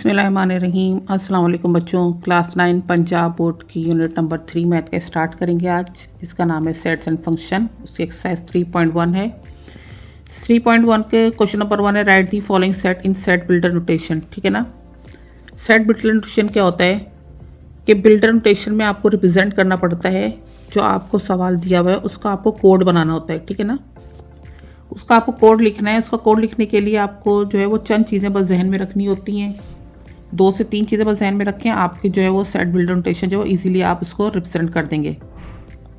बिस्मिल्लाहिर्रहमानिर्रहीम। अस्सलाम वालेकुम बच्चों। क्लास 9 पंजाब बोर्ड की यूनिट नंबर 3 मैथ का स्टार्ट करेंगे आज। इसका नाम है सेट्स एंड फंक्शन। उसकी एक्सरसाइज 3.1 है। 3.1 के क्वेश्चन नंबर 1 है right the following set in set builder notation. ठीक है ना। सेट बिल्डर नोटेशन क्या होता है कि बिल्डर नोटेशन में आपको रिप्रेजेंट करना पड़ता है जो आपको सवाल दिया हुआ है उसका आपको कोड बनाना होता है। ठीक है ना। उसका आपको कोड लिखना है। उसका कोड लिखने के लिए आपको जो है वो चंद चीज़ें बस जहन में रखनी होती हैं। 2 से 3 चीज़ें बस जहन में रखें, आपकी जो है वो सेट बिल्डर नोटेशन जो है इजीली आप उसको रिप्रेजेंट कर देंगे।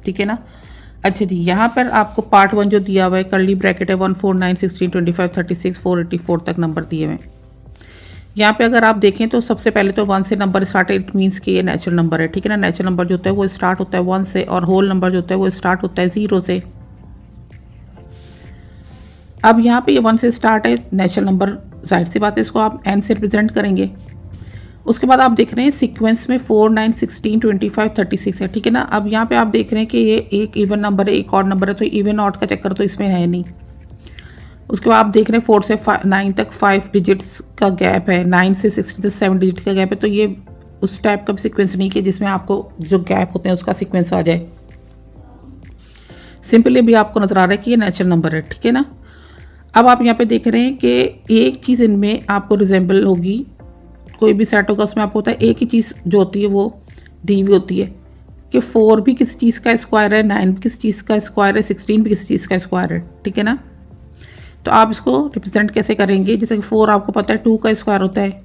ठीक है ना। अच्छा जी, यहाँ पर आपको पार्ट 1 जो दिया हुआ है कर्ली ब्रैकेट है 1 4 9 16 25 36 484 तक नंबर दिए हुए हैं। यहाँ पे अगर आप देखें तो सबसे पहले तो 1 से नंबर स्टार्ट है। इट मीन्स कि ये नेचुरल नंबर है। ठीक है ना। नेचुरल नंबर जो होता है वो स्टार्ट होता है 1 से और होल नंबर जो होता है वो स्टार्ट होता है 0 से। अब यहाँ पे ये 1 से स्टार्ट है नेचुरल नंबर, जाहिर सी बात है इसको आप n से रिप्रेजेंट करेंगे। उसके बाद आप देख रहे हैं सीक्वेंस में 4 9 16 25 36 है। ठीक है ना। अब यहाँ पे आप देख रहे हैं कि ये एक इवन नंबर है, एक ऑड नंबर है, तो इवन ऑड का चक्कर तो इसमें है नहीं। उसके बाद आप देख रहे हैं 4 से 9 तक 5 डिजिट्स का गैप है, 9 से 16 तक 7 डिजिट का गैप है। तो ये उस टाइप का भी सिक्वेंस नहीं कि जिसमें आपको जो गैप होते हैं उसका सिक्वेंस आ जाए। सिंपली भी आपको नजर आ रहा है कि ये नेचुरल नंबर है। ठीक है ना। अब आप यहाँ पे देख रहे हैं कि एक चीज़ इनमें आपको रिजेंबल होगी, कोई भी सेट होगा उसमें आपको होता है एक ही चीज़ जो होती है वो दी हुई होती है कि 4 भी किसी चीज़ का स्क्वायर है, 9 भी किसी चीज़ का स्क्वायर है, 16 भी किसी चीज़ का स्क्वायर है। ठीक है ना। तो आप इसको रिप्रेजेंट कैसे करेंगे? जैसे कि 4 आपको पता है 2 का स्क्वायर होता है,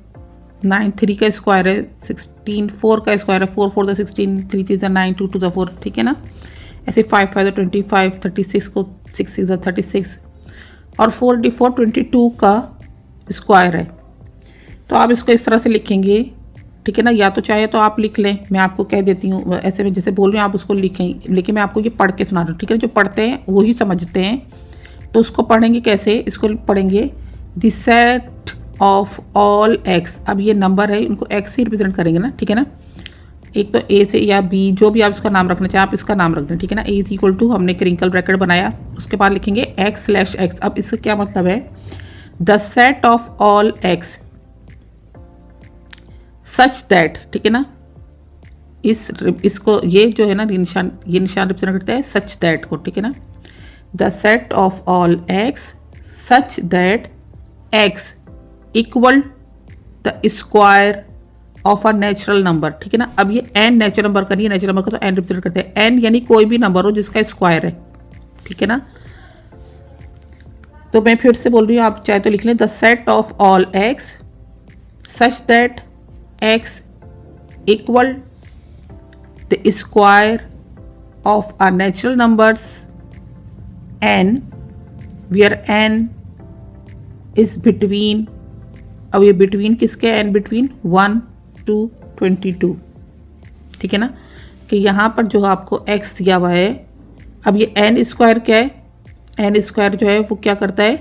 9 3 का स्क्वायर है, 16 4 का स्क्वायर है, 4 4 द 16, 3 3 द 9, 2 2 द 4। ठीक है ना। ऐसे 5 5 द 25, 36 को 6 6 द 36 और 4 22 का स्क्वायर है। तो आप इसको इस तरह से लिखेंगे। ठीक है ना। या तो चाहे तो आप लिख लें, मैं आपको कह देती हूँ ऐसे में जैसे बोल रही हूँ आप उसको लिखें, लेकिन मैं आपको ये पढ़ के सुना रही हूँ। ठीक है ना। जो पढ़ते हैं वही समझते हैं। तो उसको पढ़ेंगे कैसे? इसको पढ़ेंगे the set of all x. अब ये नंबर है, इनको एक्स ही रिप्रेजेंट करेंगे ना। ठीक है ना। एक तो ए से या बी जो भी आप इसका नाम रखना चाहें आप इसका नाम रख दें। ठीक है ना। ए इज इक्वल टू हमने क्रिंकल ब्रैकेट बनाया, उसके बाद लिखेंगे एक्स स्लैश एक्स। अब इसका क्या मतलब है? The set of all x such that. ठीक है ना। इसको ये जो है ना ये निशान रिप्रेजेंट करता है सच दैट को। ठीक है ना। The set of all x such that x equal the square of a natural number. ठीक है ना। अब ये n नेचुरल नंबर का नहीं है, नेचुरल नंबर का तो n रिप्रेजेंट करते हैं। n यानी कोई भी नंबर हो जिसका स्क्वायर है। ठीक है ना। तो मैं फिर से बोल रही हूँ, आप चाहे तो लिख लें the set of all x such that x equal the square of a natural numbers n where n is between. अब ये बिटवीन किसके? n between 1 to 22। ठीक है ना। कि यहाँ पर जो आपको x दिया हुआ है, अब ये n स्क्वायर क्या है? n स्क्वायर जो है वो क्या करता है?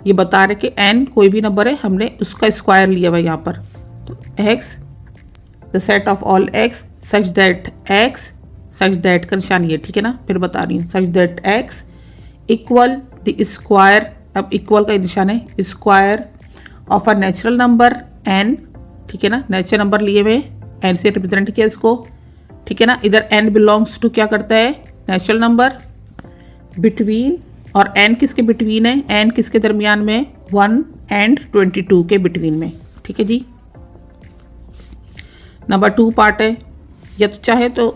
ये बता रहे कि n कोई भी नंबर है, हमने उसका स्क्वायर लिया हुआ है यहाँ पर। तो x the set of all x such that x, such that का निशान ये। ठीक है ना। फिर बता रही हूँ सच that x equal the square. अब इक्वल का निशान है square of a natural number n। ठीक है ना। नेचुरल नंबर लिए हुए n से रिप्रेजेंट किया इसको। ठीक है ना। इधर n बिलोंग्स टू क्या करता है? नेचुरल नंबर बिटवीन, और n किसके बिटवीन है? n किसके दरमियान में? 1 and 22 के बिटवीन में। ठीक है जी। नंबर 2 पार्ट है। या तो चाहे तो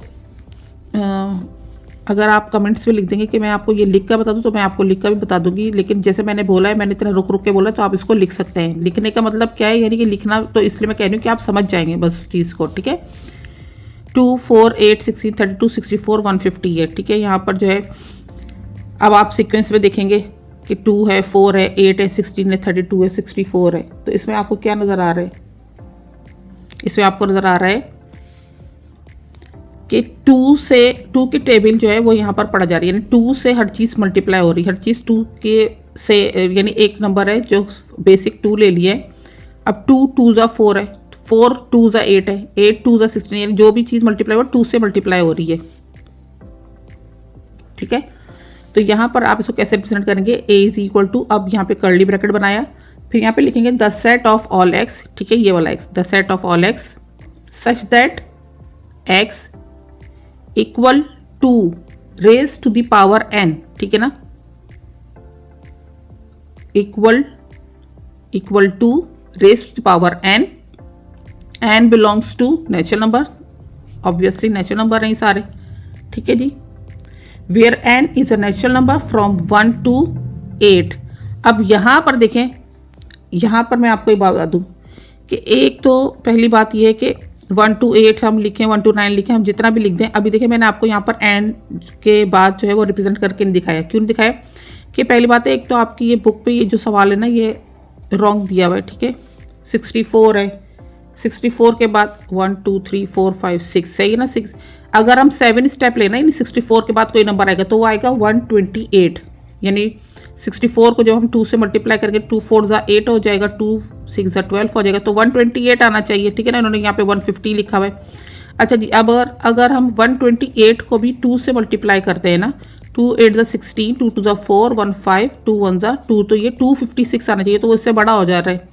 अगर आप कमेंट्स में लिख देंगे कि मैं आपको ये लिख कर बता दूं तो मैं आपको लिख कर भी बता दूंगी, लेकिन जैसे मैंने बोला है, मैंने इतना रुक रुक के बोला तो आप इसको लिख सकते हैं। लिखने का मतलब क्या है? यानी कि लिखना तो इसलिए मैं कह रही हूँ कि आप समझ जाएंगे बस उस चीज़ को। ठीक है। 2 4 8 16 32 64 150 है। ठीक है। यहाँ पर जो है अब आप सीक्वेंस में देखेंगे कि 2 है, 4 है, 8 है, 16 है, 32 है, 64 है। तो इसमें आपको क्या नज़र आ रहा है? इसमें आपको नज़र आ रहा है कि 2 की टेबल जो है वो यहाँ पर पढ़ा जा रही है, यानी 2 से हर चीज़ मल्टीप्लाई हो रही है। हर चीज़ 2 के से, यानी एक नंबर है जो बेसिक 2 ले लिया है। अब 2 2 ज़ा 4 है, 4 2 ज़ा 8 है, 8 2 ज़ा 16, यानी जो भी चीज़ मल्टीप्लाई हो 2 से मल्टीप्लाई हो रही है। ठीक है। तो यहाँ पर आप इसको कैसे रिप्रेजेंट करेंगे? a इज इक्वल टू, अब यहाँ पे कर्ली ब्रैकेट बनाया, फिर यहाँ पे लिखेंगे the set of all x, ठीक है, ये वाला x, the set of all x such that x equal to raise to the power n, ठीक है ना, equal to raise to the power n belongs to natural number, obviously natural number नहीं सारे, ठीक है जी, where n is a natural number from 1 to 8। अब यहाँ पर देखें, यहाँ पर मैं आपको एक बात बता दूँ कि एक तो पहली बात ये है कि 1 to 8 हम लिखें, 1 to 9 लिखें, हम जितना भी लिख दें। अभी देखिए मैंने आपको यहाँ पर एंड के बाद जो है वो रिप्रेजेंट करके नहीं दिखाया। क्यों नहीं दिखाया कि पहली बात है, एक तो आपकी ये बुक पे ये जो सवाल है ना ये रॉन्ग दिया हुआ है, ठीक है, 64 है, 64 के बाद 1 2 3 4 5 6, सही है ना, 6। अगर हम 7 स्टेप लेना यानी 64 के बाद कोई नंबर आएगा तो वो आएगा 128, यानी 64 को जब हम 2 से मल्टीप्लाई करके 2 4 8 हो जाएगा, 2 6 12 हो जाएगा, तो 128 आना चाहिए, ठीक है ना। इन्होंने यहाँ पे 150 लिखा हुआ है। अच्छा जी, अब अगर हम 128 को भी 2 से मल्टीप्लाई करते हैं ना, 2 8 16, 2 2 4 1 5, 2 1 2, तो ये 256 आना चाहिए, तो वो इससे बड़ा हो जा रहा है,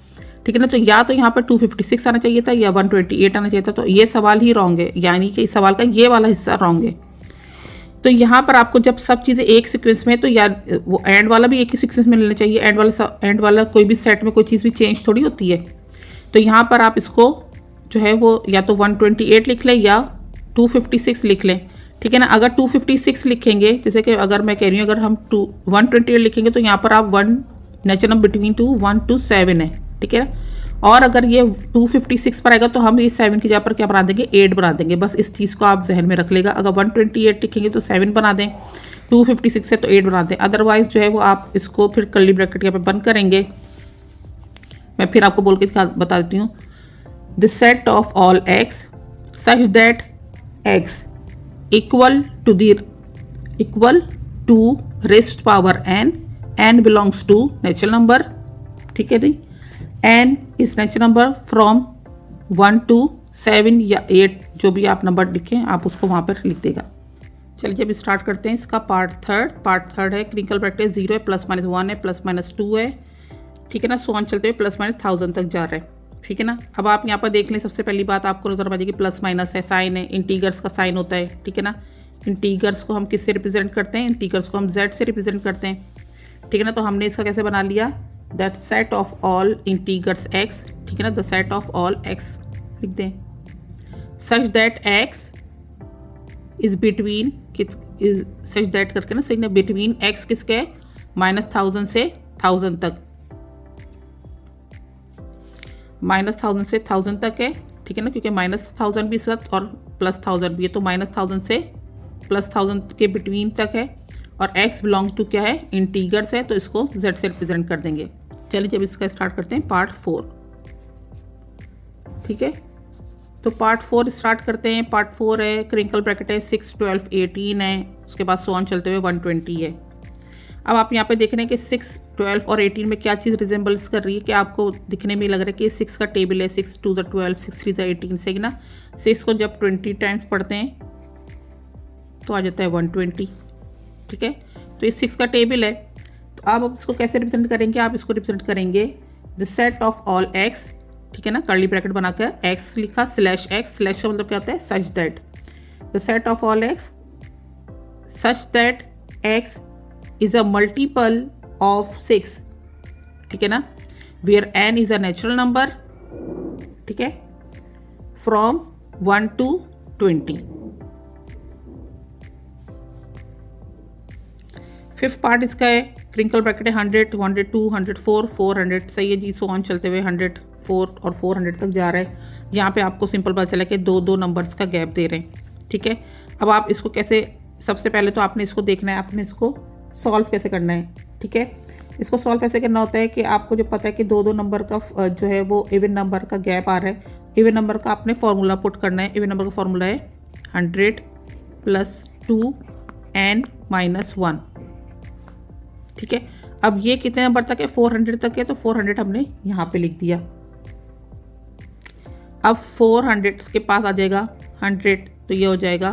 ठीक है ना। तो या तो यहाँ पर 256 आना चाहिए था या 128 आना चाहिए था, तो ये सवाल ही रॉन्ग है, यानी कि इस सवाल का ये वाला हिस्सा रॉन्ग है। तो यहाँ पर आपको जब सब चीज़ें एक सीक्वेंस में, तो या वो एंड वाला भी एक ही सीक्वेंस में लेना चाहिए, एंड वाला कोई भी सेट में कोई चीज़ भी चेंज थोड़ी होती है। तो यहाँ पर आप इसको जो है वो या तो 128 लिख लें या 256 लिख लें, ठीक है ना। अगर 256 लिखेंगे, जैसे कि अगर मैं कह रही हूँ अगर हम 128 लिखेंगे तो यहाँ पर आप 1 नेचुरल नंबर बिटवीन 1 to 7 है, ठीक है ना। और अगर ये 256 पर आएगा तो हम ये 7 की जगह पर क्या बना देंगे, 8 बना देंगे। बस इस चीज़ को आप जहन में रख लेगा। अगर 128 लिखेंगे तो 7 बना दें, 256 है तो 8 बना दें। अदरवाइज जो है वो आप इसको फिर कर्ली ब्रैकेट यहाँ पे बंद करेंगे। मैं फिर आपको बोल के बता देती हूँ, the set of all x such that x equal to rest power n belongs to natural number, ठीक है जी। n is natural number from 1 to 7 या 8, जो भी आप नंबर लिखें आप उसको वहाँ पर लिख देगा। चलिए अब स्टार्ट करते हैं इसका पार्ट थर्ड है, क्रिंकल ब्रैकेट 0 है, +-1 है, +-2 है, ठीक है ना। सो ऑन चलते हुए +-1000 तक जा रहा है, ठीक है ना। अब आप यहाँ पर देख लें, सबसे पहली बात आपको नजर आ जाएगी प्लस माइनस है, साइन है, इंटीगर्स का साइन होता है, ठीक है ना। इंटीगर्स को हम किससे रिप्रेजेंट करते हैं, इंटीगर्स को हम z से रिप्रेजेंट करते हैं, ठीक है ना। तो हमने इसका कैसे बना लिया, that set of all integers x, ठीक है ना, the set of all x लिख दें, सच that x is between such that करके ना सही ना, बिटवीन x किसके है, -1000 से 1000 तक, -1000 से 1000 तक है, ठीक है ना, क्योंकि -1000 भी साथ और +1000 भी है, तो -1000 से +1000 के बिटवीन तक है। और x बिलोंग्स टू क्या है, इंटीगर्स है, तो इसको z से रिप्रेजेंट कर देंगे। चलिए जब इसका स्टार्ट करते हैं पार्ट 4, ठीक है। तो पार्ट 4 स्टार्ट करते हैं। पार्ट 4 है, क्रिंकल ब्रैकेट है, 6 12 18 है, उसके बाद सोन चलते हुए 120 है। अब आप यहाँ पे देख रहे हैं कि 6 12 और 18 में क्या चीज़ रिजेंबल्स कर रही है, कि आपको दिखने में लग रहा है कि 6 का टेबल है, 6 2 12, 6 3 18 से ना। 6 को जब 20 टाइम्स पढ़ते हैं तो आ जाता है 120, ठीक है। तो ये 6 का टेबल है। तो आप इसको कैसे रिप्रेजेंट करेंगे, आप इसको रिप्रेजेंट करेंगे the set of all x, ठीक है ना, कर्ली ब्रैकेट बनाकर x लिखा, /x, स्लैश का मतलब क्या होता है, such that, the set of all x such that x is a multiple of 6, ठीक है ना, where n is a natural number, ठीक है, फ्रॉम 1 to 20। फिफ्थ पार्ट इसका है, क्रिंकल ब्रैकेट है, 100 102 104 400, सही है जी। सो ऑन चलते हुए 104 और 400 तक जा रहा है। यहाँ पे आपको सिंपल पता चला कि दो नंबर्स का गैप दे रहे हैं, ठीक है। अब आप इसको कैसे, सबसे पहले तो आपने इसको देखना है, आपने इसको सॉल्व कैसे करना है, ठीक है। इसको सॉल्व ऐसे करना होता है कि आपको जो पता है कि दो नंबर का जो है वो इवन नंबर का गैप आ रहा है, इवन नंबर का आपने फॉर्मूला पुट करना है। इवन नंबर का फॉर्मूला है 100 + 2n - 1, ठीक है। अब ये कितने नंबर तक है, 400 तक है, तो 400 हमने यहाँ पे लिख दिया। अब 400 के पास आ जाएगा 100, तो ये हो जाएगा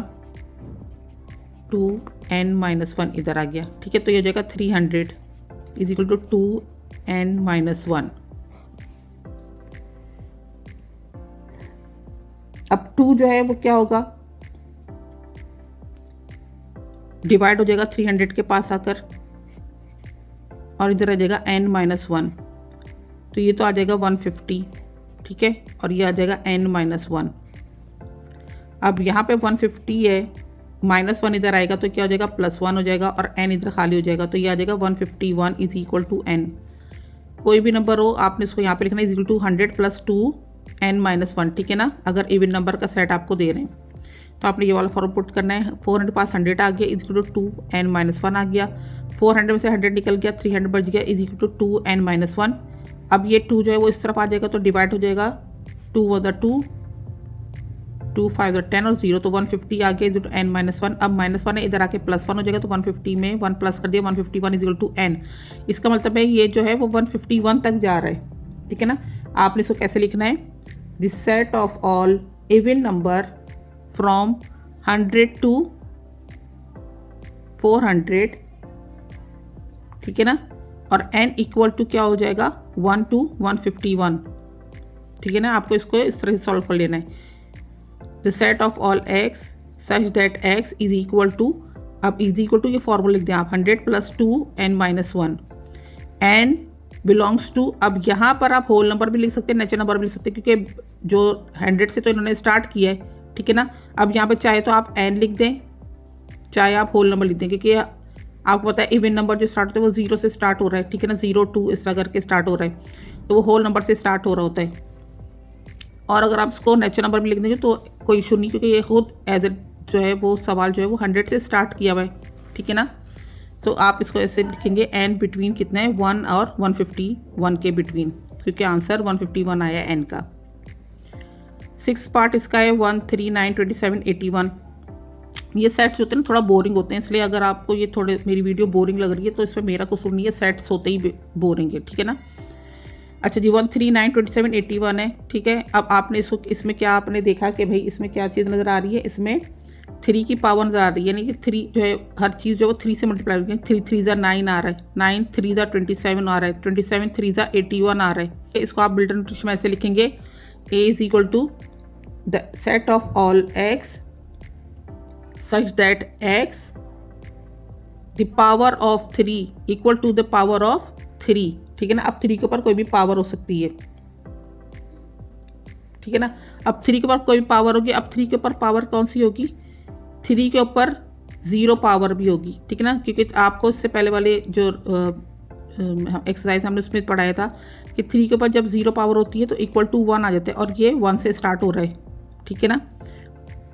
2n - 1 इधर आ गया, ठीक है। तो ये हो जाएगा 300 = 2n - 1, 2 जो है वो क्या होगा, डिवाइड हो जाएगा 300 के पास आकर और इधर आ जाएगा n-1, तो ये तो आ जाएगा 150, ठीक है, और ये आ जाएगा n-1। अब यहाँ पे 150 है, -1 इधर आएगा तो क्या हो जाएगा, +1 हो जाएगा और n इधर खाली हो जाएगा, तो ये आ जाएगा 151 इज इक्वल टू n। कोई भी नंबर हो आपने इसको यहाँ पे लिखना है इज इक्वल टू 100 + 2 n-1, ठीक है ना। अगर इवन नंबर का सेट आपको दे रहे हैं तो आपने ये वाला फॉर्म पुट करना है। 400 पास 100 आ गया इज इक्वल टू 2 n-1 आ गया, 400 में से 100 निकल गया, 300 बच गया इज इक्वल टू 2 n-1। अब ये 2 जो है वो इस तरफ आ जाएगा तो डिवाइड हो जाएगा, 2 + 2 2 5 10 और 0, तो 150 आ गया इज इक्वल टू n-1। अब -1 है, इधर आके +1 हो जाएगा, तो 150 में 1 प्लस कर दिया, 151 इज इक्वल टू n। इसका मतलब है ये जो है वो 151 तक जा रहा है, ठीक है ना। आपने इसको कैसे लिखना है, this set of all even number from 100 to 400, ठीक है ना, और n इक्वल टू क्या हो जाएगा, 1 to 151, ठीक है ना। आपको इसको इस तरह से सॉल्व कर लेना है। The set of all x such that x is equal to, अब इज इक्वल टू ये फॉर्मूला लिख दें आप, 100 + 2 n-1, n बिलोंग्स टू, अब यहाँ पर आप होल नंबर भी लिख सकते हैं, नेचुरल नंबर भी लिख सकते हैं, क्योंकि जो 100 से तो इन्होंने स्टार्ट किया है, ठीक है ना। अब यहाँ पे चाहे तो आप n लिख दें, चाहे आप होल नंबर लिख दें, क्योंकि आपको पता है इवन नंबर जो स्टार्ट होता है वो 0 से स्टार्ट हो रहा है, ठीक है ना, 0 2 इस तरह करके स्टार्ट हो रहा है, तो वो होल नंबर से स्टार्ट हो रहा होता है। और अगर आप इसको नेचुरल नंबर भी लिख देंगे तो कोई इशू नहीं, क्योंकि ये खुद एज ए जो है वो सवाल जो है वो 100 से स्टार्ट किया हुआ है, ठीक है ना। तो आप इसको ऐसे लिखेंगे, n बिटवीन कितना है, 1 और 151 के बिटवीन, क्योंकि आंसर 151 आया n का। 6 पार्ट इसका है 1 3 9 27 81। ये सेट्स होते हैं ना थोड़ा बोरिंग होते हैं, इसलिए अगर आपको ये थोड़े मेरी वीडियो बोरिंग लग रही है तो इसमें मेरा कसूर नहीं है, सेट्स होते ही बोरिंग है, ठीक है ना। अच्छा जी, 1 3 9 27 81 है, ठीक है। अब आपने इसको, इसमें क्या आपने देखा कि भाई इसमें क्या चीज़ नज़र आ रही है, इसमें 3 की पावर नज़र आ रही है, यानी कि 3 जो है हर चीज़ जो है वो 3 से मल्टीप्लाई होगी। 3 3 ज़ा 9 आ रहा है, 9 3 ज़ा 27 आ रहा है, 27 3 ज़ा 81 आ रहा है। इसको आप बिल्टन नोटेशन में ऐसे लिखेंगे, a is equal to the set of all x such that x the power of 3 equal to the power of 3, ठीक है ना। अब 3 के ऊपर कोई भी पावर हो सकती है, ठीक है ना। अब 3 के ऊपर कोई भी पावर होगी, अब 3 के ऊपर पावर कौन सी होगी, 3 के ऊपर 0 पावर भी होगी, ठीक है ना, क्योंकि आपको इससे पहले वाले जो एक्सरसाइज हमने उसमें पढ़ाया था कि 3 के ऊपर जब 0 पावर होती है तो इक्वल टू 1 आ जाता है, और ये 1 से स्टार्ट हो रहा है, ठीक है ना।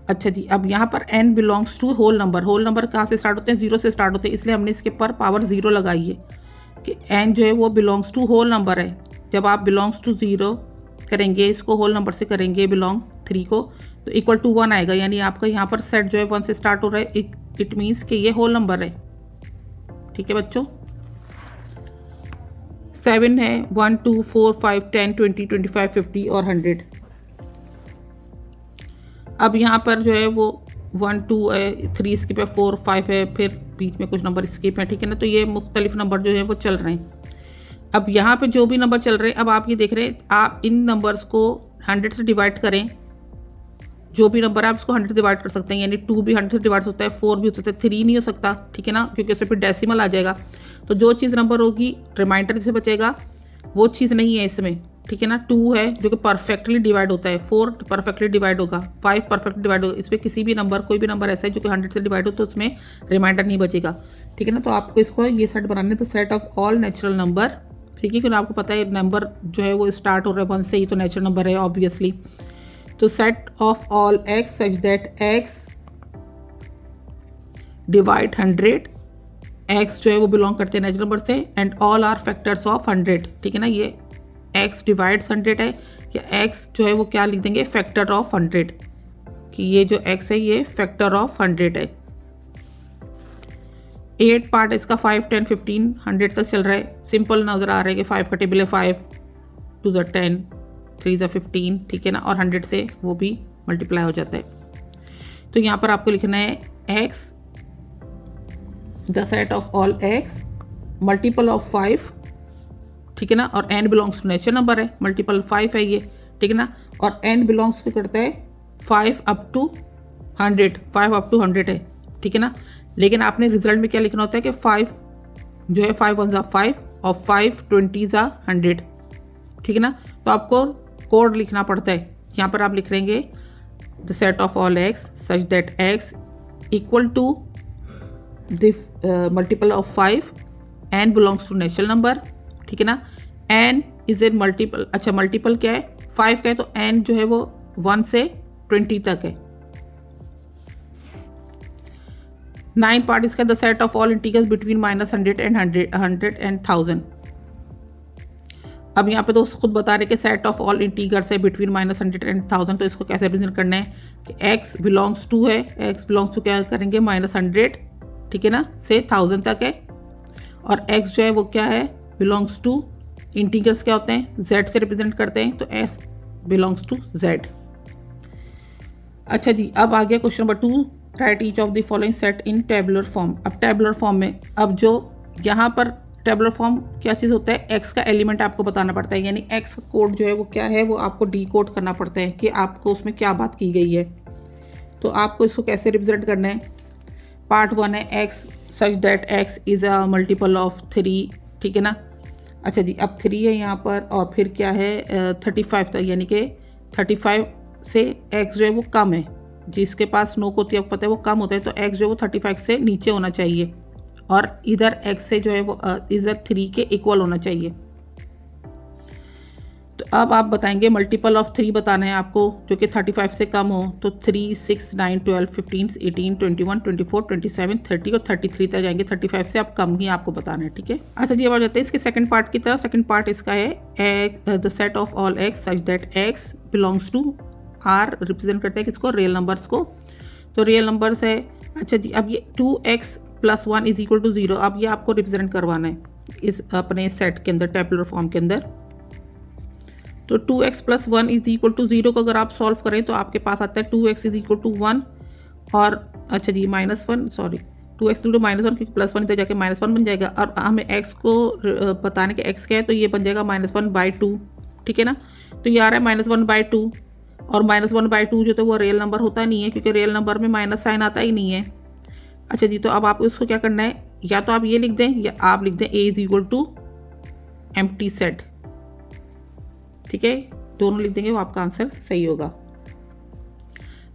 अच्छा जी, अब यहाँ पर n belongs to whole number, whole number कहाँ से स्टार्ट होते हैं, 0 से स्टार्ट होते हैं, इसलिए हमने इसके पर पावर 0 लगाई है कि n जो है वो बिलोंग्स टू होल नंबर है। जब आप बिलोंग्स टू 0 करेंगे, इसको होल नंबर से करेंगे बिलोंग 3 को, तो इक्वल टू 1 आएगा, यानी आपका यहाँ पर सेट जो है 1 से स्टार्ट हो रहा है, इट मीन्स कि ये होल नंबर है, ठीक है बच्चों। 7 है, 1 2 4 5 10 20 25 50 और 100। अब यहाँ पर जो है वो 1 2 है, 3 स्किप है, 4 5 है, फिर बीच में कुछ नंबर स्किप है, ठीक है ना। तो ये मुख्तलिफ नंबर जो है वो चल रहे हैं। अब यहाँ पे जो भी नंबर चल रहे हैं, अब आप ये देख रहे हैं, आप इन नंबर्स को 100 से डिवाइड करें, जो भी नंबर है आप इसको 100 से डिवाइड कर सकते हैं, यानी 2 भी 100 से डिवाइड हो सकता है, 4 भी हो सकता है, 3 नहीं हो सकता, ठीक है ना, क्योंकि उससे फिर डेसिमल आ जाएगा। तो जो चीज़ नंबर होगी रिमाइंडर से बचेगा, वो चीज़ नहीं है इसमें, ठीक है ना। 2 है जो कि परफेक्टली डिवाइड होता है, 4 परफेक्टली डिवाइड होगा, 5 परफेक्टली डिवाइड होगा, इसमें किसी भी नंबर, कोई भी नंबर ऐसा है जो कि 100 से डिवाइड हो तो उसमें रिमाइंडर नहीं बचेगा, ठीक है ना। तो आपको इसको ये सेट बनाने, तो set of all natural number, ठीक है, क्योंकि आपको पता है नंबर जो है वो स्टार्ट हो रहा है 1 से ही, तो नेचुरल नंबर है ऑब्वियसली। तो set of all x such that x divide 100, x जो है वो बिलोंग करते हैं नेचुरल नंबर से, and all are factors of 100, ठीक है ना। ये x डिवाइड्स 100 है, या x जो है वो क्या लिख देंगे, फैक्टर ऑफ 100, कि ये जो x है ये फैक्टर ऑफ 100 है। 8 पार्ट इसका 5 10 15 100 तक चल रहा है। सिंपल नज़र आ रहा है कि 5 का टेबल है, 5 2 ज़ा 10 3 ज़ा 15, ठीक है ना, और 100 से वो भी मल्टीप्लाई हो जाता है। तो यहाँ पर आपको लिखना है x the set of all x multiple of 5, ठीक है ना, और n belongs to natural number है, मल्टीपल 5 है ये, ठीक है ना, और n बिलोंग्स को करता है 5 अप टू 100, 5 अप टू 100 है, ठीक है ना। लेकिन आपने रिजल्ट में क्या लिखना होता है कि 5 जो है 5 1 5 और 5 20 100, ठीक है ना। तो आपको कोड लिखना पड़ता है। यहाँ पर आप लिख लेंगे the set of all x such that x equal to the multiple of 5 N belongs to natural number, ठीक है ना। एन इज ए मल्टीपल, अच्छा मल्टीपल क्या है 5 का है, तो एन जो है वो 1 से 20 तक है। 9 पार्ट इसका the set of all integers between -100 and 100 and 1000। अब यहाँ पे तो खुद बता रहे कि सेट ऑफ ऑल इंटीजर्स है बिटवीन -100 एंड 1000, तो इसको कैसे रिप्रेजेंट करना है कि x बिलोंग्स टू है, x बिलोंग्स टू क्या करेंगे -100, ठीक है ना, से 1000 तक है। और x जो है वो क्या है बिलोंग्स टू इंटीजर्स क्या होते हैं z से रिप्रेजेंट करते हैं, तो s बिलोंग्स टू z। अच्छा जी, अब आ गया question number 2, right each of the following set in tabular form. अब टेबुलर फॉर्म में अब जो यहाँ पर टेबुलर फॉर्म क्या चीज़ होता है, x का एलिमेंट आपको बताना पड़ता है, यानी x का कोड जो है वो क्या है वो आपको डी कोड करना पड़ता है कि आपको उसमें क्या बात की गई है। तो आपको इसको कैसे रिप्रेजेंट करना है। पार्ट 1 है x such that x is a multiple of 3, ठीक है ना। अच्छा जी, अब 3 है यहाँ पर और फिर क्या है 35 तक, यानी कि 35 से x जो है वो कम है, जिसके पास नो को होती है पता है वो कम होता है, तो x जो है वो 35 से नीचे होना चाहिए और इधर x से जो है वो इधर 3 के इक्वल होना चाहिए। तो अब आप बताएंगे मल्टीपल ऑफ 3 बताना है आपको जो कि 35 से कम हो, तो 3 6 9 12 15 18 21 24 27 30 और 33 तक जाएंगे। 35 से आप कम ही आपको बताना है, ठीक है। अच्छा जी, अब आ जाते हैं इसके सेकंड पार्ट की तरफ। सेकंड पार्ट इसका है the set of all x such that x belongs to R, represent करते हैं किसको, रियल नंबर्स को। तो रियल नंबर्स है। अच्छा जी, अब ये 2x + 1 इज इक्वल टू 0, अब ये आपको रिप्रेजेंट करवाना है इस अपने सेट के अंदर, टेबुलर फॉर्म के अंदर। तो 2x + 1 इज इक्वल टू 0 को अगर आप सॉल्व करें तो आपके पास आता है 2x इज इक्वल टू 1 और अच्छा जी -1, सॉरी 2x इक्वल टू -1 क्योंकि +1 इधर जाके -1 बन जाएगा। और हमें x को बताने के x क्या है, तो ये बन जाएगा -1/2, ठीक है ना। तो ये आ रहा है -1/2 और -1/2 जो तो वो रियल नंबर होता नहीं है क्योंकि रियल नंबर में माइनस साइन आता ही नहीं है। अच्छा जी, तो अब आपको इसको क्या करना है, या तो आप ये लिख दें या आप लिख दें a is equal to empty set, ठीक है, दोनों लिख देंगे वो आपका आंसर सही होगा।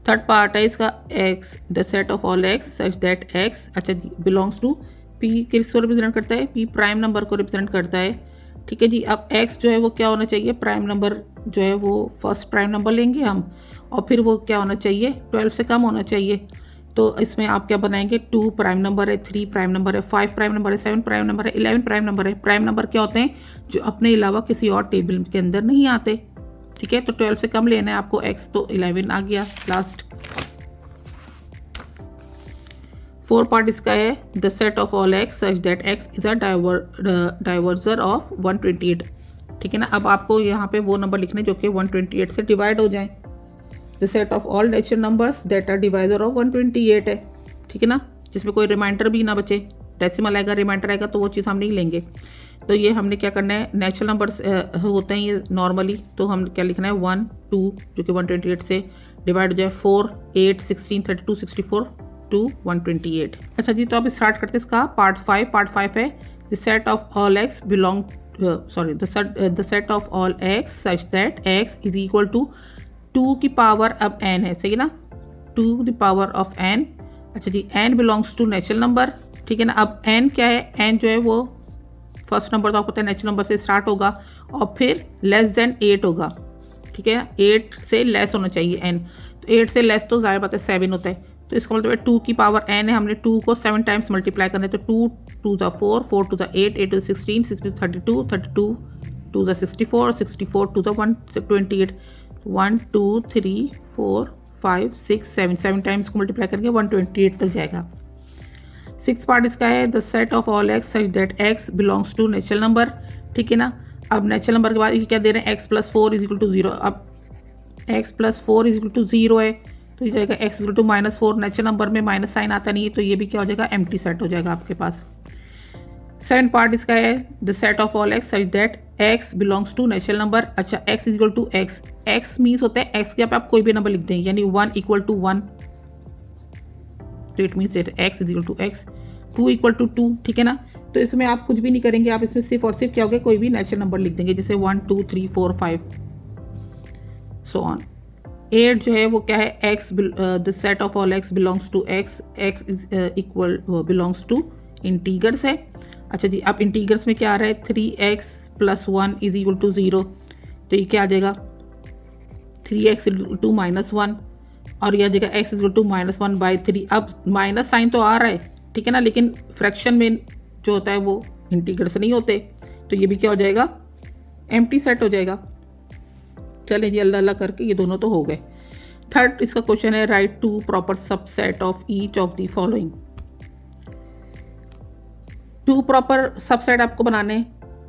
थर्ड पार्ट है इसका x the set of all x such that x, अच्छा जी, बिलोंग्स टू p किसको रिप्रेजेंट करता है, p प्राइम नंबर को रिप्रेजेंट करता है, ठीक है जी। अब x जो है वो क्या होना चाहिए, प्राइम नंबर जो है वो फर्स्ट प्राइम नंबर लेंगे हम और फिर वो क्या होना चाहिए 12 से कम होना चाहिए। तो इसमें आप क्या बनाएंगे, 2 प्राइम नंबर है, 3 प्राइम नंबर है, 5 प्राइम नंबर है, 7 प्राइम नंबर है, 11 प्राइम नंबर है। प्राइम नंबर क्या होते हैं जो अपने अलावा किसी और टेबल के अंदर नहीं आते, ठीक है। तो 12 से कम लेना है आपको x, तो 11 आ गया लास्ट। 4 पार्ट इसका है the set of all x such that x is a divisor of 128, ठीक है ना। अब आपको यहाँ पे वो नंबर लिखने जो कि 128 से डिवाइड हो जाए। The set of all natural numbers that are divisor of 128 है, ठीक है ना, जिसमें कोई रिमाइंडर भी ना बचे, डेसिमल आएगा रिमाइंडर आएगा तो वो चीज़ हम नहीं लेंगे। तो ये हमने क्या करना है, नेचुरल नंबर्स होते हैं ये नॉर्मली, तो हम क्या लिखना है 1 2 जो कि 128 से डिवाइड हो जाए, 4 8 16 32 64 टू 128। अच्छा जी, तो अब स्टार्ट करते हैं इसका पार्ट 5। पार्ट 5 है the set of all X belong the set of all x such that X is equal to 2 की पावर अब n है, सही है ना, 2 द पावर ऑफ n। अच्छा जी, n belongs to natural number, ठीक है ना। अब n क्या है, n जो है वो फर्स्ट नंबर तो आपको पता है नेचुरल नंबर से स्टार्ट होगा और फिर लेस देन 8 होगा, ठीक है, 8 से लेस होना चाहिए n, तो 8 से लेस तो ज़ाहिर बात है 7 होता है। तो इसका मतलब है 2 की पावर n है, हमने 2 को 7 टाइम्स मल्टीप्लाई करना है, तो 2 2 ज़ा 4 4 2 ज़ा 8 8 2 16 16 32 32 2 ज़ा 64 64 2 ज़ा 128 1 2 3 4 5 6 7 7 टाइम्स को मल्टीप्लाई करके 128 तक जाएगा। 6 पार्ट इसका है the set of all x such that x belongs to natural number, ठीक है ना। अब नेचुरल नंबर के बाद ये क्या दे रहे हैं, x + 4 इज इक्वल टू 0। अब x + 4 इज इक्वल टू 0 है तो ये जाएगा x equal to -4, natural number में माइनस साइन आता नहीं है तो ये भी क्या हो जाएगा एम्प्टी सेट हो जाएगा आपके पास। सेकंड पार्ट इसका है the set of all x such that x belongs to natural number. अच्छा, x is equal to x, x means होता है एक्स के आप कोई भी नंबर लिख दें, यानी 1 इक्वल टू 1, तो it means that X is equal to X, 2 equal to 2, ठीक है ना। तो इसमें आप कुछ भी नहीं करेंगे, आप इसमें सिर्फ और सिर्फ क्या होगा, कोई भी नेचुरल नंबर लिख देंगे, जैसे 1 2 3 4 5 सो ऑन। 8 जो है वो क्या है, X the set of all X belongs to x, X is equal belongs to integers है। अच्छा जी, अब इंटीगर्स में क्या आ रहा है, 3x + 1 इज इक्वल टू 0, तो ये क्या आ जाएगा 3x टू -1, और यह आ जाएगा x इज इक्वल टू -1/3। अब माइनस साइन तो आ रहा है, ठीक है ना, लेकिन फ्रैक्शन में जो होता है वो इंटीग्रल से नहीं होते, तो ये भी क्या हो जाएगा, एम्प्टी सेट हो जाएगा। चलें जी, अल्लाह अल्लाह करके ये दोनों तो हो गए। थर्ड इसका क्वेश्चन है write to proper subset of each of the following. 2 proper subset आपको बनाने,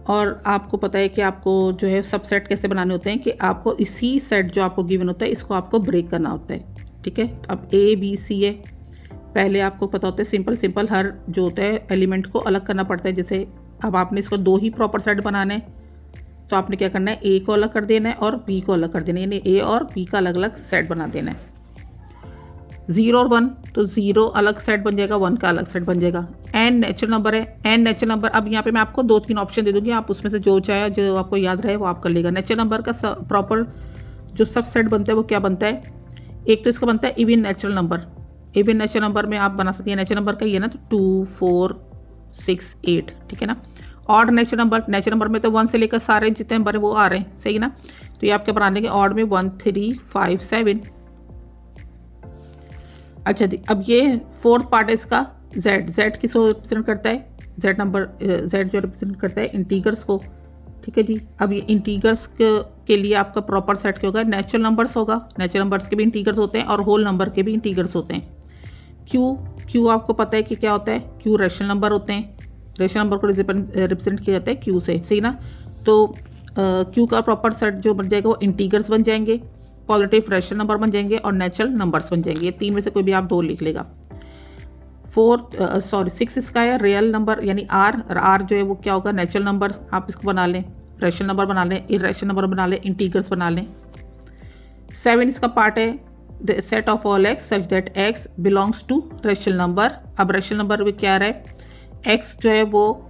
और आपको पता है कि आपको जो है सबसेट कैसे बनाने होते हैं कि आपको इसी सेट जो आपको गिवन होता है इसको आपको ब्रेक करना होता है, ठीक है। अब A B C है, पहले आपको पता होता है सिंपल हर जो होता है एलिमेंट को अलग करना पड़ता है। जैसे अब आपने इसको 2 ही प्रॉपर सेट बनाने हैं, तो आपने क्या करना है, A को अलग कर देना है और B को अलग कर देना है, यानी A और B का अलग अलग सेट बना देना है। 0 और 1, तो 0 अलग सेट बन जाएगा, 1 का अलग सेट बन जाएगा। n नेचुरल नंबर है, n नेचुरल नंबर, अब यहाँ पे मैं आपको 2-3 ऑप्शन दे दूँगी, आप उसमें से जो चाहे जो आपको याद रहे वो आप कर लेगा। नेचुरल नंबर का प्रॉपर जो सब सेट बनता है वो क्या बनता है, एक तो इसका बनता है even natural number. Even natural number में आप बना सकते हैं, नेचुरल नंबर का ये ना, तो 2 4 6 8, ठीक है ना। ऑड नेचुरल नंबर में तो 1 से लेकर सारे जितने नंबर वो आ रहे हैं, सही ना, तो ये आप क्या बना देंगे, ऑड में 1 3 5 7। अच्छा जी, अब ये फोर्थ पार्ट है इसका z किसको रिप्रेजेंट करता है, z नंबर, z जो रिप्रेजेंट करता है इंटीगर्स को, ठीक है जी। अब ये इंटीगर्स के लिए आपका प्रॉपर सेट क्या होगा, नेचुरल नंबर्स होगा, नेचुरल नंबर्स के भी इंटीगर्स होते हैं और होल नंबर के भी इंटीगर्स होते हैं। क्यू आपको पता है कि क्या होता है, क्यू रैशनल नंबर होते हैं, रैशनल नंबर को रिप्रेजेंट किया जाता है क्यू से, सही ना। तो क्यू का प्रॉपर सेट जो बन जाएगा वो इंटीगर्स बन जाएंगे, पॉजिटिव रैशनल नंबर बन जाएंगे और नेचुरल नंबर्स बन जाएंगे। ये 3 में से कोई भी आप 2 लिख लेगा। 6 इसका है रियल नंबर, यानी आर जो है वो क्या होगा, नेचुरल नंबर, आप इसको बना लें, रैशनल नंबर बना लें, इरेशनल नंबर बना लें, इंटीगर्स बना लें। 7 इसका पार्ट है the set of all x such that x belongs to rational number. अब रैशनल नंबर में क्या आ रहा है, एक्स जो है वो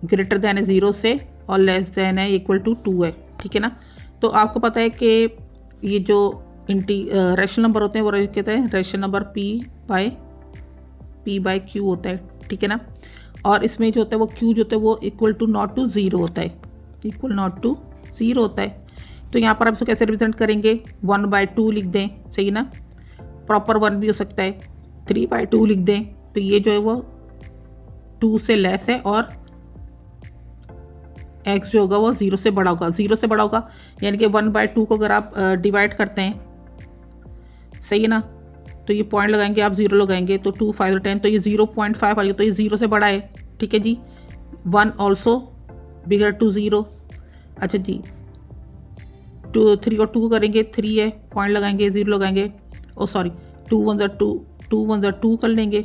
ग्रेटर दैन है 0 से और लेस दैन है इक्वल टू 2 है, ठीक है ना। तो आपको पता है कि ये जो रैशनल नंबर होते हैं वो कहते हैं rational number p by q होता है, ठीक है ना। और इसमें जो होता है वो q जो होता है वो इक्वल टू नॉट टू 0 होता है, इक्वल नॉट टू 0 होता है। तो यहाँ पर आप इसको कैसे रिप्रेजेंट करेंगे, 1/2 लिख दें, सही ना, प्रॉपर 1 भी हो सकता है, 3/2 लिख दें, तो ये जो है वो 2 से लेस है और x जो होगा वो 0 से बड़ा होगा, 0 से बड़ा होगा, यानी कि 1/2 को अगर आप डिवाइड करते हैं, सही है ना, तो ये पॉइंट लगाएंगे आप, 0 लगाएंगे तो 2 5 10, तो ये 0.5 आ गया, तो ये 0 से बड़ा है, ठीक है जी। 1 ऑल्सो बिगर टू 0। अच्छा जी, 3 और 2 करेंगे, 3 है, पॉइंट लगाएंगे, 0 लगाएंगे, ओ सॉरी 2 1 2 कर लेंगे,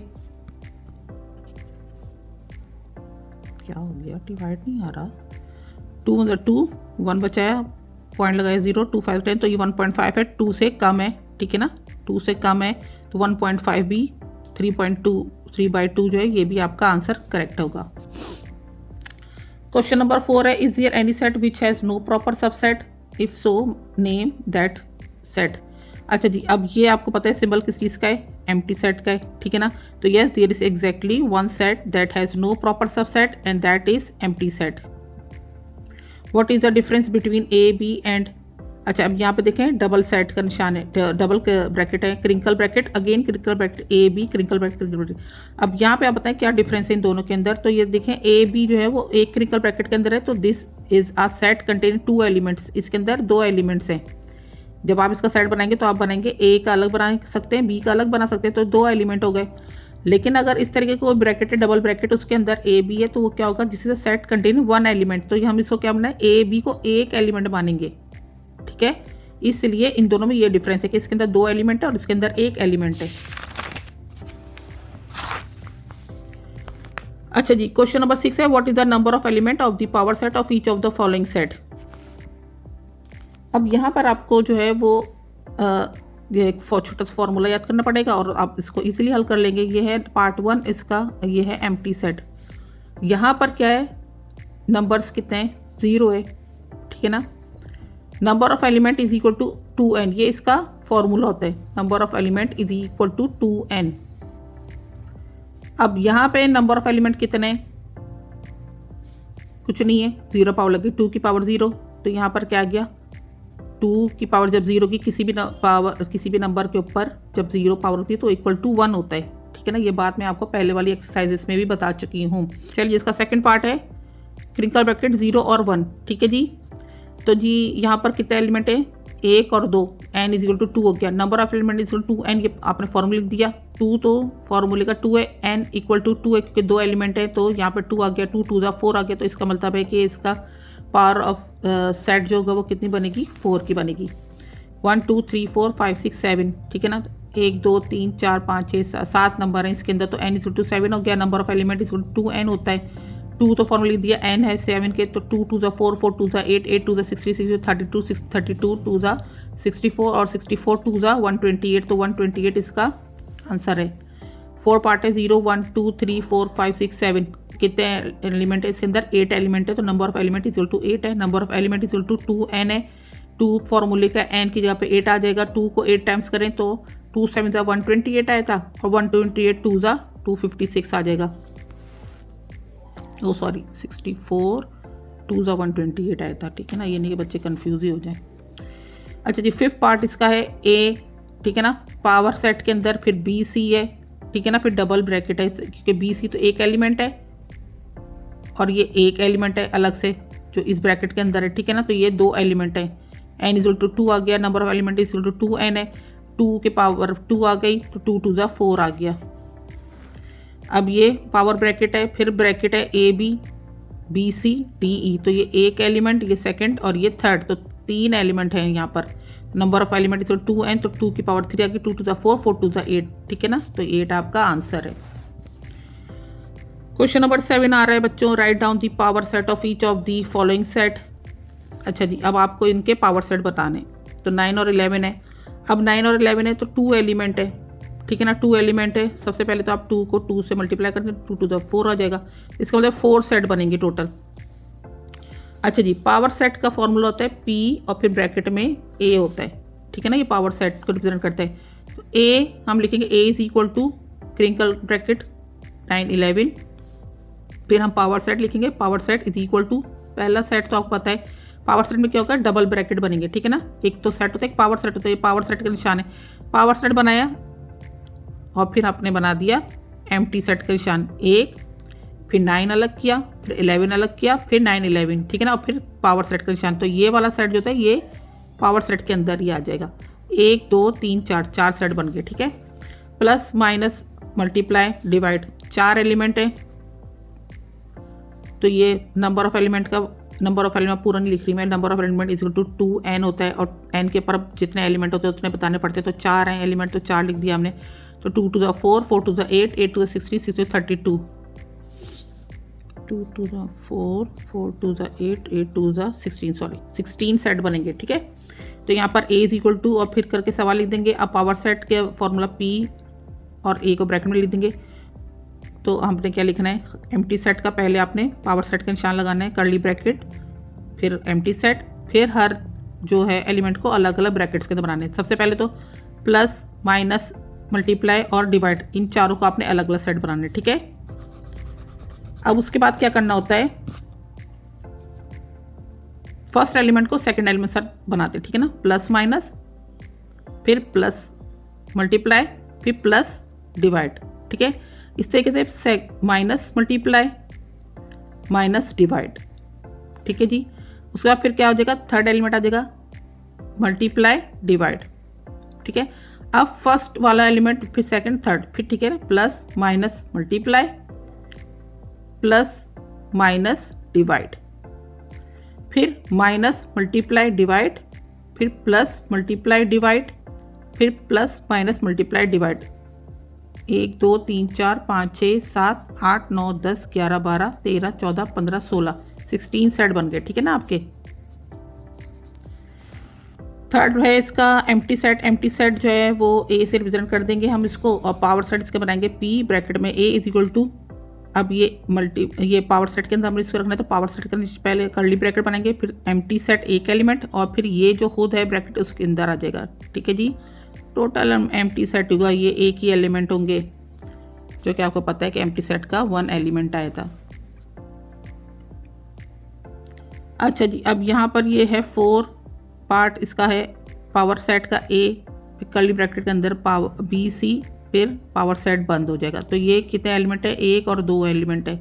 क्या हो गया, डिवाइड नहीं आ रहा, 2 1 2, 1 बचाया, पॉइंट लगाया 0, 2 5 10, तो ये 1.5 है, 2 से कम है, ठीक है ना, 2 से कम है, तो 1.5 भी 3/2 जो है ये भी आपका आंसर करेक्ट होगा। क्वेश्चन नंबर 4 है is there any set which has no proper subset, if so name that set. अच्छा जी, अब ये आपको पता है सिंबल किस चीज़ का है, एम्प्टी सेट का है, ठीक है ना। तो yes there is exactly one set that has no proper subset and that is empty set. What is the difference between A B and, अच्छा अब यहाँ पे देखें डबल सेट का निशान है, डबल ब्रैकेट है, crinkle bracket, again crinkle bracket, A B crinkle bracket. अब यहाँ पे आप बताएं क्या डिफरेंस है इन दोनों के अंदर, तो ये देखें ए बी जो है वो एक क्रिंकल ब्रैकेट के अंदर है, तो this is a set containing 2 elements, इसके अंदर 2 एलिमेंट्स हैं। जब आप इसका सेट बनाएंगे तो आप बनाएंगे ए का अलग बना सकते हैं, बी का अलग बना सकते हैं, तो 2 एलिमेंट हो गए। लेकिन अगर इस तरीके का कोई ब्रैकेट है, डबल ब्रैकेट, उसके अंदर ए बी है, तो वो क्या होगा, जिससे सेट कंटेनिंग 1 एलिमेंट, तो हम इसको क्या बनाए, ए बी को एक एलिमेंट मानेंगे, ठीक है। इसलिए इन दोनों में ये डिफरेंस है कि इसके अंदर 2 एलिमेंट है और इसके अंदर 1 एलिमेंट है। अच्छा जी, क्वेश्चन नंबर 6 है what is the number of element of the power set of each of the following set. अब यहाँ पर आपको जो है वो ये एक छोटा सा फॉर्मूला याद करना पड़ेगा और आप इसको इजीली हल कर लेंगे। ये है पार्ट 1 इसका, ये है एम्प्टी सेट। यहाँ पर क्या है, नंबर्स कितने हैं, 0 है, ठीक है ना। Number of element is equal to 2n, ये इसका फॉर्मूला होता है, number of element is equal to 2n। अब यहाँ पे नंबर ऑफ एलिमेंट कितने हैं, कुछ नहीं है, 0 पावर लगी, 2 की पावर 0, तो यहाँ पर क्या आ गया, 2 की पावर जब 0 की किसी भी नंबर के ऊपर जब 0 पावर होती है तो इक्वल टू 1 होता है, ठीक है ना। ये बात मैं आपको पहले वाली एक्सरसाइजेस में भी बता चुकी हूँ। चलिए, इसका सेकंड पार्ट है क्रिंकल ब्रैकेट 0 और 1, ठीक है जी। तो जी यहाँ पर कितने एलिमेंट है, 1 और 2, n इज इक्वल टू 2 हो गया। Number of element is equal to 2n, ये आपने फॉर्मूला लिख दिया। 2 तो फॉर्मूले का 2 है, n इक्वल टू 2 है क्योंकि 2 एलिमेंट है, तो यहाँ पर 2 आ गया, 2 2 4 आ गया। तो इसका मतलब है कि इसका पावर ऑफ सेट जो होगा वो कितनी बनेगी, 4 की बनेगी। 1 2 3 4 5 6 7, ठीक है ना। 1 2 3 4 5 6 7 नंबर है इसके अंदर, तो n इज इक्वल टू 7 हो गया। Number of element is equal to 2n होता है। 2 तो फॉर्मूला लिख दिया, n है 7 के, तो 2 2 4 4 2 8 8 2 60 60 32 32 2 64 और 64 2 128, तो 128 इसका आंसर है। 4 पार्ट है, 0 1 2 3 4 5 6 7, कितने एलिमेंट है इसके अंदर, 8 एलिमेंट है, तो number of element is equal to 8 है। Number of element is equal to 2n है, 2 फॉर्मूले का n की जगह पे 8 आ जाएगा। 2 को 8 टाइम्स करें तो 2 7 128 आया था, और 128 2 256 आ जाएगा। ओ सॉरी, 64 2 128 आया था, ठीक है ना। ये नहीं कि बच्चे कंफ्यूज ही हो जाए। अच्छा जी, 5th पार्ट इसका है a, ठीक है ना। पावर सेट के अंदर फिर बी सी है, ठीक है ना, फिर डबल ब्रैकेट है क्योंकि बी सी तो एक एलिमेंट है और ये एक एलिमेंट है अलग से जो इस ब्रैकेट के अंदर है, ठीक है ना। तो ये 2 एलिमेंट है, n इज इक्वल टू 2 आ गया। Number of element is equal to 2n है, 2 के पावर 2 आ गई, तो 2 2 4 आ गया। अब ये पावर ब्रैकेट है, फिर ब्रैकेट है A B B C D E, तो ये एक एलिमेंट, ये सेकंड और ये थर्ड, तो 3 एलिमेंट हैं यहाँ पर। Number of element is 2n, तो 2 की पावर 3 आ गई, 2 2 4 4 2 8, ठीक है ना। तो 8 आपका आंसर है। क्वेश्चन नंबर 7 आ रहा है बच्चों, write down the power set of each of the following set. अच्छा जी, अब आपको इनके पावर सेट बताने, तो 9 और 11 है। अब 9 और 11 है तो 2 एलिमेंट है, ठीक है ना। 2 एलिमेंट है, सबसे पहले तो आप 2 को 2 से मल्टीप्लाई करते हैं, 2 2 4 आ जाएगा। इसका मतलब 4 सेट बनेंगे टोटल। अच्छा जी, पावर सेट का फॉर्मूला होता है P और फिर ब्रैकेट में A होता है, ठीक है ना। ये पावर सेट को रिप्रेजेंट करता है। तो A हम लिखेंगे, A is equal to crinkle bracket 9 11, फिर हम पावर सेट लिखेंगे, power set is equal to, पहला सेट तो आपको पता है पावर सेट में क्या होगा, डबल ब्रैकेट बनेंगे, ठीक है ना। एक तो सेट होता है, एक पावर सेट होता है, ये पावर सेट का निशान है। पावर सेट बनाया और फिर आपने बना दिया एम्प्टी सेट का निशान, 1, फिर 9 अलग किया, फिर 11 अलग किया, फिर 9 11, ठीक है ना, और फिर पावर सेट का निशान। तो ये वाला सेट जो होता है ये पावर सेट के अंदर ही आ जाएगा। 1 2 3 4, 4 सेट बन गए, ठीक है। Plus minus multiply divide, 4 element है, तो ये नंबर ऑफ एलिमेंट का, नंबर ऑफ एलिमेंट पूरा नहीं लिख रही मैं, number of element is equal to 2n होता है, और n के ऊपर जितने एलिमेंट होते हैं उतने बताने पड़ते हैं। तो 4 हैं एलिमेंट, तो 4 लिख दिया हमने। तो 2 2 4 4 2 8 8 2 16 6 32, 2 2 4 4 2 8 8 2 16, सॉरी 16 सेट बनेंगे, ठीक है। तो यहाँ पर a इज इक्वल टू, और फिर करके सवाल लिख देंगे। अब पावर सेट के फॉर्मूला P और a को ब्रैकेट में लिख देंगे। तो हमने क्या लिखना है, एम्प्टी सेट का पहले आपने पावर सेट का निशान लगाना है, कर्ली ब्रैकेट, फिर एम्प्टी सेट, फिर हर जो है एलिमेंट को अलग अलग ब्रैकेट्स के अंदर बनाने हैं। सबसे पहले तो प्लस माइनस मल्टीप्लाई और डिवाइड, इन चारों को आपने अलग अलग सेट बनाने, ठीक है। अब उसके बाद क्या करना होता है, फर्स्ट एलिमेंट को सेकंड एलिमेंट सेट बनाते, ठीक है ना। प्लस माइनस, फिर प्लस मल्टीप्लाई, फिर प्लस डिवाइड, ठीक है। इस तरीके से माइनस मल्टीप्लाई माइनस डिवाइड, ठीक है जी। उसके बाद फिर क्या हो जाएगा, थर्ड एलिमेंट आ जाएगा मल्टीप्लाई डिवाइड, ठीक है। अब फर्स्ट वाला एलिमेंट, फिर सेकंड, थर्ड, फिर ठीक है, plus minus multiply plus minus divide, फिर माइनस मल्टीप्लाई डिवाइड, फिर प्लस मल्टीप्लाई डिवाइड, फिर plus minus multiply divide, 1 2 3 4 5 6 7 8 9 10 11 12 13 14 15 16 16 set बन गए, ठीक है ना आपके। थर्ड है इसका एम्प्टी सेट। एम्प्टी सेट जो है वो ए से रिप्रेजेंट कर देंगे हम इसको, और पावर सेट इसके बनाएंगे पी ब्रैकेट में ए इज इक्वल टू, अब ये पावर सेट के अंदर हमें इसको रखना है, तो पावर सेट के नीचे पहले कर्ली ब्रैकेट बनाएंगे, फिर एम्प्टी सेट एक एलिमेंट, और फिर ये जो खुद है ब्रैकेट उसके अंदर आ जाएगा, ठीक है जी। टोटल एम्प्टी सेट होगा, ये एक ही एलिमेंट होंगे, जो कि आपको पता है कि एम्प्टी सेट का 1 एलिमेंट आया था। अच्छा जी, अब यहाँ पर ये है 4 पार्ट इसका है पावर सेट का ए, फिर कर्ली ब्रैकेट के अंदर पावर बी सी, फिर पावर सेट बंद हो जाएगा। तो ये कितने एलिमेंट है, 1 और 2 एलिमेंट है,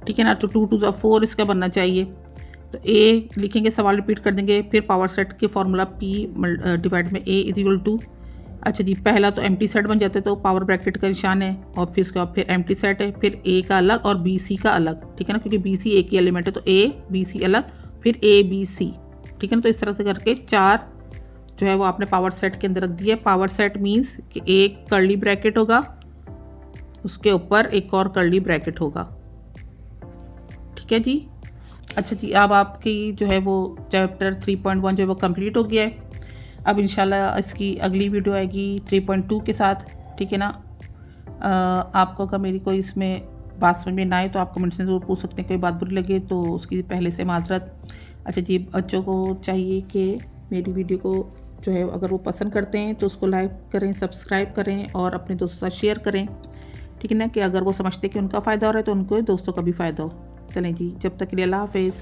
ठीक है ना। तो 2 2 ज़ा 4 इसका बनना चाहिए। तो ए लिखेंगे, सवाल रिपीट कर देंगे, फिर पावर सेट के फॉर्मूला पी डिवाइड में ए इज इक्वल टू, अच्छा जी पहला तो एम्प्टी सेट बन जाता है, तो पावर ब्रैकेट का निशान है, और फिर उसके बाद फिर एम्प्टी सेट है, फिर ए का अलग और बी सी का अलग, ठीक है ना, क्योंकि बी सी एक ही एलिमेंट है, तो ए बी सी अलग, फिर ए बी सी, ठीक है ना। तो इस तरह से करके 4 जो है वो आपने पावर सेट के अंदर रख दिया। पावर सेट मीन्स कि एक कर्ली ब्रैकेट होगा, उसके ऊपर एक और कर्ली ब्रैकेट होगा, ठीक है जी। अच्छा जी, अब आपकी जो है वो चैप्टर 3.1 जो है वो कंप्लीट हो गया है। अब इंशाल्लाह इसकी अगली वीडियो आएगी 3.2 के साथ, ठीक है ना। आपको अगर मेरी कोई इसमें बात समझ में ना आए तो आप कमेंट से ज़रूर पूछ सकते हैं, कोई बात बुरी लगे तो उसकी पहले से माजरत। अच्छा जी, बच्चों को चाहिए कि मेरी वीडियो को जो है अगर वो पसंद करते हैं तो उसको लाइक करें, सब्सक्राइब करें और अपने दोस्तों के साथ शेयर करें, ठीक है ना, कि अगर वो समझते हैं कि उनका फ़ायदा हो रहा है तो उनको दोस्तों का भी फ़ायदा हो। चलें जी, जब तक के लिए अल्लाह हाफ़िज़।